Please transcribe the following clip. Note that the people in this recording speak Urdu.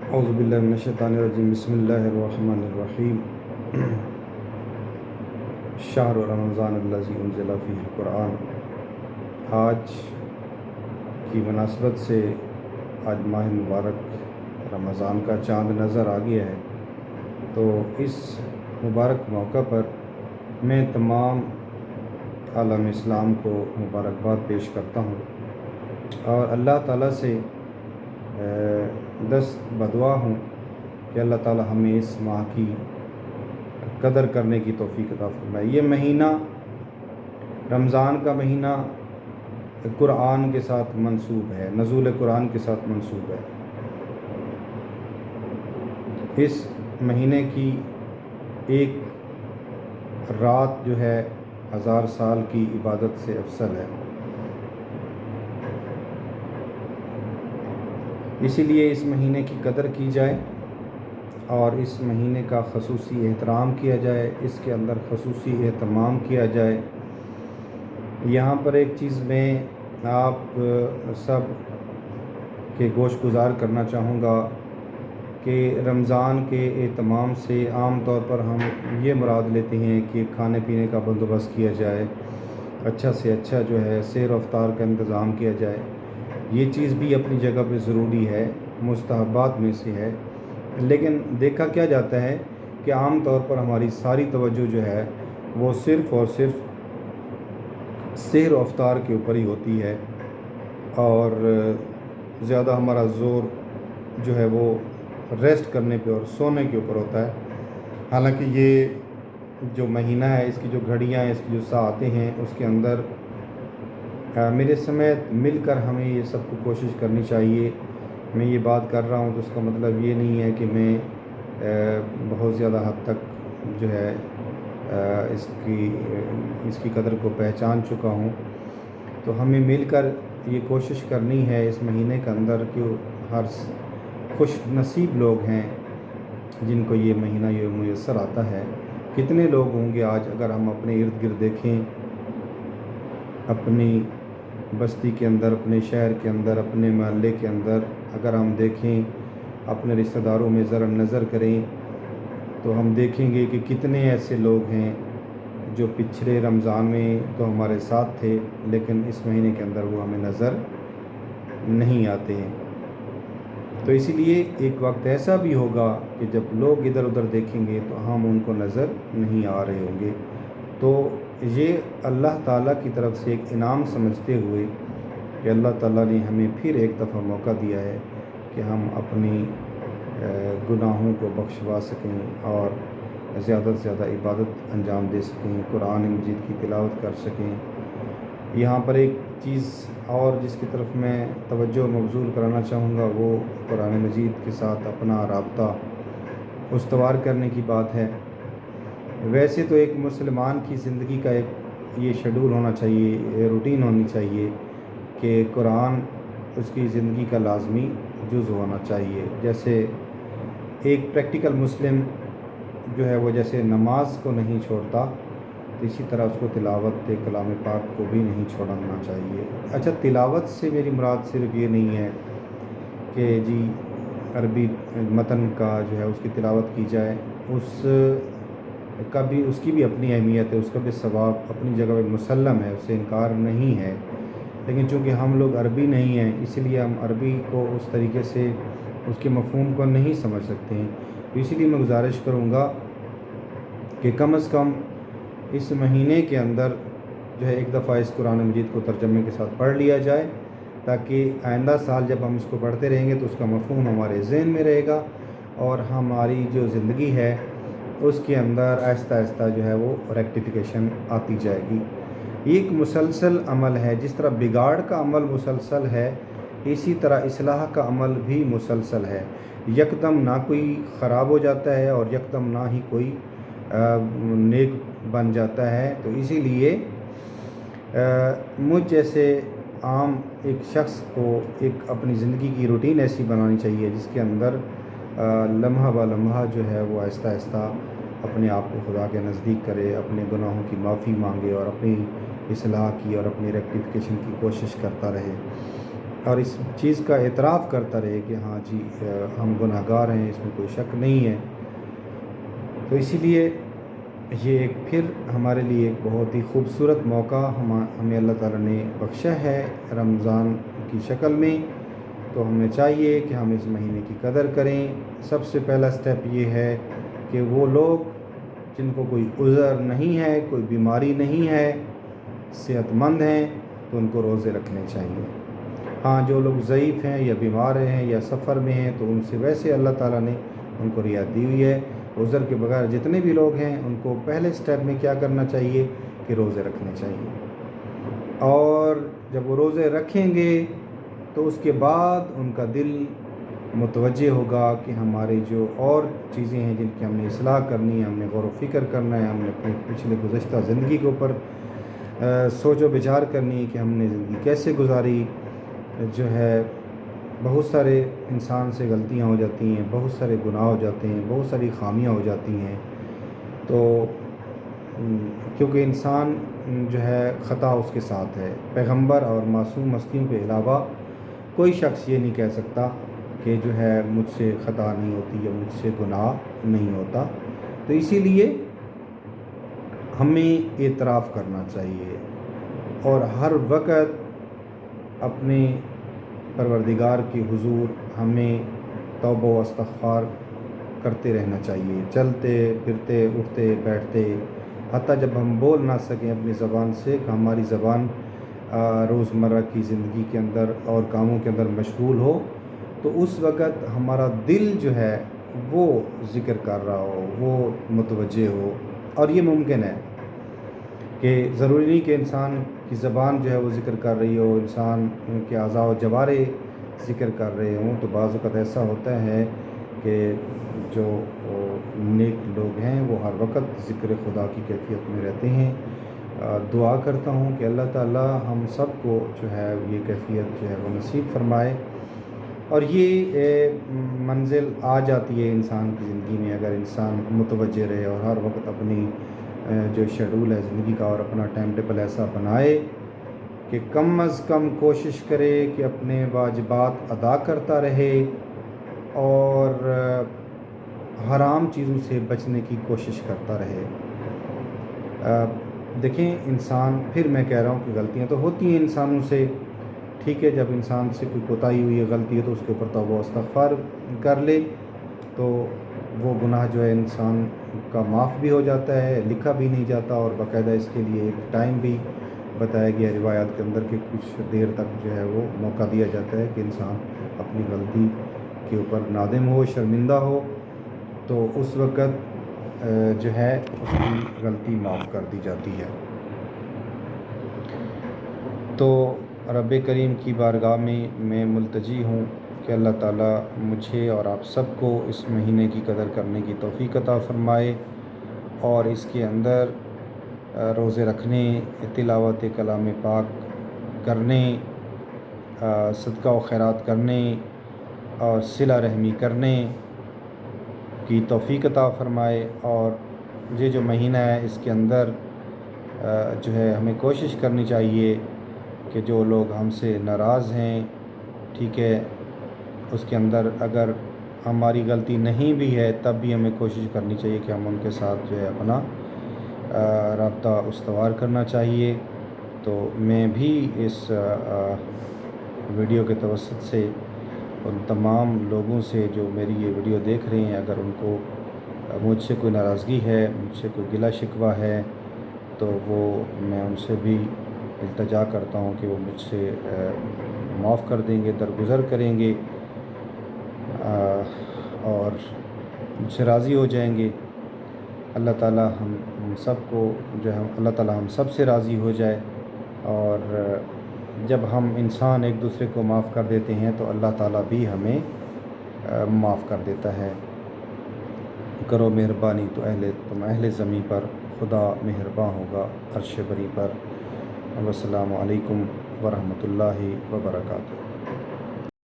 اعوذ باللہ من الشیطان الرجیم بسم اللہ الرحمن الرحیم شہر رمضان الذی انزل فیہ القرآن۔ آج کی مناسبت سے آج ماہ مبارک رمضان کا چاند نظر آ گیا ہے، تو اس مبارک موقع پر میں تمام عالم اسلام کو مبارکباد پیش کرتا ہوں اور اللہ تعالیٰ سے دست بدعا ہوں کہ اللہ تعالیٰ ہمیں اس ماہ کی قدر کرنے کی توفیق عطا فرمائے۔ یہ مہینہ رمضان کا مہینہ قرآن کے ساتھ منسوب ہے، نزول قرآن کے ساتھ منسوب ہے۔ اس مہینے کی ایک رات جو ہے 1000 سال کی عبادت سے افضل ہے، اسی لیے اس مہینے کی قدر کی جائے اور اس مہینے کا خصوصی احترام کیا جائے، اس کے اندر خصوصی اہتمام کیا جائے۔ یہاں پر ایک چیز میں آپ سب کے گوش گزار کرنا چاہوں گا کہ رمضان کے اہتمام سے عام طور پر ہم یہ مراد لیتے ہیں کہ کھانے پینے کا بندوبست کیا جائے، اچھا سے اچھا جو ہے سیر و افطار کا انتظام کیا جائے۔ یہ چیز بھی اپنی جگہ پہ ضروری ہے، مستحبات میں سے ہے، لیکن دیکھا کیا جاتا ہے کہ عام طور پر ہماری ساری توجہ جو ہے وہ صرف اور صرف سیر و افطار کے اوپر ہی ہوتی ہے اور زیادہ ہمارا زور جو ہے وہ ریسٹ کرنے پہ اور سونے کے اوپر ہوتا ہے۔ حالانکہ یہ جو مہینہ ہے، اس کی جو گھڑیاں ہیں، اس کی جو ساعتیں ہیں، اس کے اندر میرے سمیت مل کر ہمیں یہ سب کو کوشش کرنی چاہیے۔ میں یہ بات کر رہا ہوں تو اس کا مطلب یہ نہیں ہے کہ میں بہت زیادہ حد تک جو ہے اس کی قدر کو پہچان چکا ہوں، تو ہمیں مل کر یہ کوشش کرنی ہے اس مہینے کے اندر کہ ہر خوش نصیب لوگ ہیں جن کو یہ مہینہ یہ میسر آتا ہے۔ کتنے لوگ ہوں گے آج اگر ہم اپنے ارد گرد دیکھیں، اپنی بستی کے اندر، اپنے شہر کے اندر، اپنے محلے کے اندر اگر ہم دیکھیں، اپنے رشتہ داروں میں ذرا نظر کریں تو ہم دیکھیں گے کہ کتنے ایسے لوگ ہیں جو پچھلے رمضان میں تو ہمارے ساتھ تھے لیکن اس مہینے کے اندر وہ ہمیں نظر نہیں آتے ہیں۔ تو اسی لیے ایک وقت ایسا بھی ہوگا کہ جب لوگ ادھر ادھر دیکھیں گے تو ہم ان کو نظر نہیں آ رہے ہوں گے۔ تو یہ اللہ تعالیٰ کی طرف سے ایک انعام سمجھتے ہوئے کہ اللہ تعالیٰ نے ہمیں پھر ایک دفعہ موقع دیا ہے کہ ہم اپنی گناہوں کو بخشوا سکیں اور زیادہ سے زیادہ عبادت انجام دے سکیں، قرآن مجید کی تلاوت کر سکیں۔ یہاں پر ایک چیز اور جس کی طرف میں توجہ مبذول کرانا چاہوں گا وہ قرآن مجید کے ساتھ اپنا رابطہ استوار کرنے کی بات ہے۔ ویسے تو ایک مسلمان کی زندگی کا ایک یہ شیڈول ہونا چاہیے، روٹین ہونی چاہیے کہ قرآن اس کی زندگی کا لازمی جز ہونا چاہیے۔ جیسے ایک پریکٹیکل مسلم جو ہے وہ جیسے نماز کو نہیں چھوڑتا، تو اسی طرح اس کو تلاوت کلام پاک کو بھی نہیں چھوڑنا چاہیے۔ اچھا، تلاوت سے میری مراد صرف یہ نہیں ہے کہ جی عربی متن کا جو ہے اس کی تلاوت کی جائے، اس کی بھی اپنی اہمیت ہے، اس کا بھی ثواب اپنی جگہ پہ مسلم ہے، اس سے انکار نہیں ہے، لیکن چونکہ ہم لوگ عربی نہیں ہیں اس لیے ہم عربی کو اس طریقے سے اس کے مفہوم کو نہیں سمجھ سکتے ہیں۔ اسی لیے میں گزارش کروں گا کہ کم از کم اس مہینے کے اندر جو ہے ایک دفعہ اس قرآن مجید کو ترجمے کے ساتھ پڑھ لیا جائے، تاکہ آئندہ سال جب ہم اس کو پڑھتے رہیں گے تو اس کا مفہوم ہمارے ذہن میں رہے گا اور ہماری جو زندگی ہے اس کے اندر آہستہ آہستہ جو ہے وہ ریکٹیفیکیشن آتی جائے گی۔ یہ ایک مسلسل عمل ہے، جس طرح بگاڑ کا عمل مسلسل ہے اسی طرح اصلاح کا عمل بھی مسلسل ہے۔ یکدم نہ کوئی خراب ہو جاتا ہے اور یکدم نہ ہی کوئی نیک بن جاتا ہے۔ تو اسی لیے مجھ جیسے عام ایک شخص کو ایک اپنی زندگی کی روٹین ایسی بنانی چاہیے جس کے اندر لمحہ با لمحہ جو ہے وہ آہستہ آہستہ اپنے آپ کو خدا کے نزدیک کرے، اپنے گناہوں کی معافی مانگے اور اپنی اصلاح کی اور اپنی ریکٹیفیکیشن کی کوشش کرتا رہے۔ اور اس چیز کا اعتراف کرتا رہے کہ ہاں جی ہم گناہ گار ہیں، اس میں کوئی شک نہیں ہے۔ تو اسی لیے یہ ایک پھر ہمارے لیے ایک بہت ہی خوبصورت موقع ہمیں اللہ تعالیٰ نے بخشا ہے رمضان کی شکل میں۔ تو ہمیں چاہیے کہ ہم اس مہینے کی قدر کریں۔ سب سے پہلا سٹیپ یہ ہے کہ وہ لوگ جن کو کوئی عذر نہیں ہے، کوئی بیماری نہیں ہے، صحت مند ہیں، تو ان کو روزے رکھنے چاہیے۔ ہاں جو لوگ ضعیف ہیں یا بیمار ہیں یا سفر میں ہیں تو ان سے ویسے اللہ تعالیٰ نے ان کو رعایت دی ہوئی ہے۔ عذر کے بغیر جتنے بھی لوگ ہیں ان کو پہلے سٹیپ میں کیا کرنا چاہیے کہ روزے رکھنے چاہیے، اور جب وہ روزے رکھیں گے تو اس کے بعد ان کا دل متوجہ ہوگا کہ ہماری جو اور چیزیں ہیں جن کی ہم نے اصلاح کرنی ہے، ہم نے غور و فکر کرنا ہے، ہم نے اپنے پچھلے گزشتہ زندگی کے اوپر سوچ و بچار کرنی ہے کہ ہم نے زندگی کیسے گزاری۔ جو ہے بہت سارے انسان سے غلطیاں ہو جاتی ہیں، بہت سارے گناہ ہو جاتے ہیں، بہت ساری خامیاں ہو جاتی ہیں۔ تو کیونکہ انسان جو ہے خطا اس کے ساتھ ہے، پیغمبر اور معصوم ہستیوں کے علاوہ کوئی شخص یہ نہیں کہہ سکتا کہ جو ہے مجھ سے خطا نہیں ہوتی یا مجھ سے گناہ نہیں ہوتا۔ تو اسی لیے ہمیں اعتراف کرنا چاہیے اور ہر وقت اپنے پروردگار کے حضور ہمیں توبہ و استغفار کرتے رہنا چاہیے، چلتے پھرتے اٹھتے بیٹھتے، حتیٰ جب ہم بول نہ سکیں اپنی زبان سے کہ ہماری زبان روزمرہ کی زندگی کے اندر اور کاموں کے اندر مشغول ہو، تو اس وقت ہمارا دل جو ہے وہ ذکر کر رہا ہو، وہ متوجہ ہو۔ اور یہ ممکن ہے کہ ضروری نہیں کہ انسان کی زبان جو ہے وہ ذکر کر رہی ہو، انسان کے اعضاء و جوارے ذکر کر رہے ہوں۔ تو بعض اوقات ایسا ہوتا ہے کہ جو نیک لوگ ہیں وہ ہر وقت ذکر خدا کی کیفیت میں رہتے ہیں۔ دعا کرتا ہوں کہ اللہ تعالیٰ ہم سب کو جو ہے یہ کیفیت جو ہے وہ نصیب فرمائے، اور یہ منزل آ جاتی ہے انسان کی زندگی میں اگر انسان متوجہ رہے اور ہر وقت اپنی جو شیڈول ہے زندگی کا اور اپنا ٹائم ٹیبل ایسا بنائے کہ کم از کم کوشش کرے کہ اپنے واجبات ادا کرتا رہے اور حرام چیزوں سے بچنے کی کوشش کرتا رہے۔ دیکھیں انسان، پھر میں کہہ رہا ہوں کہ غلطیاں تو ہوتی ہیں انسانوں سے، ٹھیک ہے، جب انسان سے کوئی کوتاہی ہوئی ہے، غلطی ہے، تو اس کے اوپر توبہ و استغفار کر لے تو وہ گناہ جو ہے انسان کا معاف بھی ہو جاتا ہے، لکھا بھی نہیں جاتا، اور باقاعدہ اس کے لیے ایک ٹائم بھی بتایا گیا روایات کے اندر کہ کچھ دیر تک جو ہے وہ موقع دیا جاتا ہے کہ انسان اپنی غلطی کے اوپر نادم ہو، شرمندہ ہو، تو اس وقت جو ہے اس کی غلطی معاف کر دی جاتی ہے۔ تو رب کریم کی بارگاہ میں ملتجی ہوں کہ اللہ تعالیٰ مجھے اور آپ سب کو اس مہینے کی قدر کرنے کی توفیق عطا فرمائے، اور اس کے اندر روزے رکھنے، تلاوت کلام پاک کرنے، صدقہ و خیرات کرنے اور صلہ رحمی کرنے کی توفیق عطا فرمائے۔ اور یہ جو مہینہ ہے اس کے اندر جو ہے ہمیں کوشش کرنی چاہیے کہ جو لوگ ہم سے ناراض ہیں، ٹھیک ہے، اس کے اندر اگر ہماری غلطی نہیں بھی ہے تب بھی ہمیں کوشش کرنی چاہیے کہ ہم ان کے ساتھ جو ہے اپنا رابطہ استوار کرنا چاہیے۔ تو میں بھی اس ویڈیو کے توسط سے ان تمام لوگوں سے جو میری یہ ویڈیو دیکھ رہے ہیں، اگر ان کو مجھ سے کوئی ناراضگی ہے، مجھ سے کوئی گلہ شکوہ ہے، تو وہ میں ان سے بھی التجا کرتا ہوں کہ وہ مجھ سے معاف کر دیں گے، درگزر کریں گے اور مجھ سے راضی ہو جائیں گے۔ اللہ تعالیٰ ہم سب کو جو ہے اللہ تعالیٰ ہم سب سے راضی ہو جائے، اور جب ہم انسان ایک دوسرے کو معاف کر دیتے ہیں تو اللہ تعالیٰ بھی ہمیں معاف کر دیتا ہے۔ کرو مہربانی تو تم اہل زمیں پر، خدا مہرباں ہوگا عرش بری پر۔ السلام علیکم ورحمۃ اللہ وبرکاتہ۔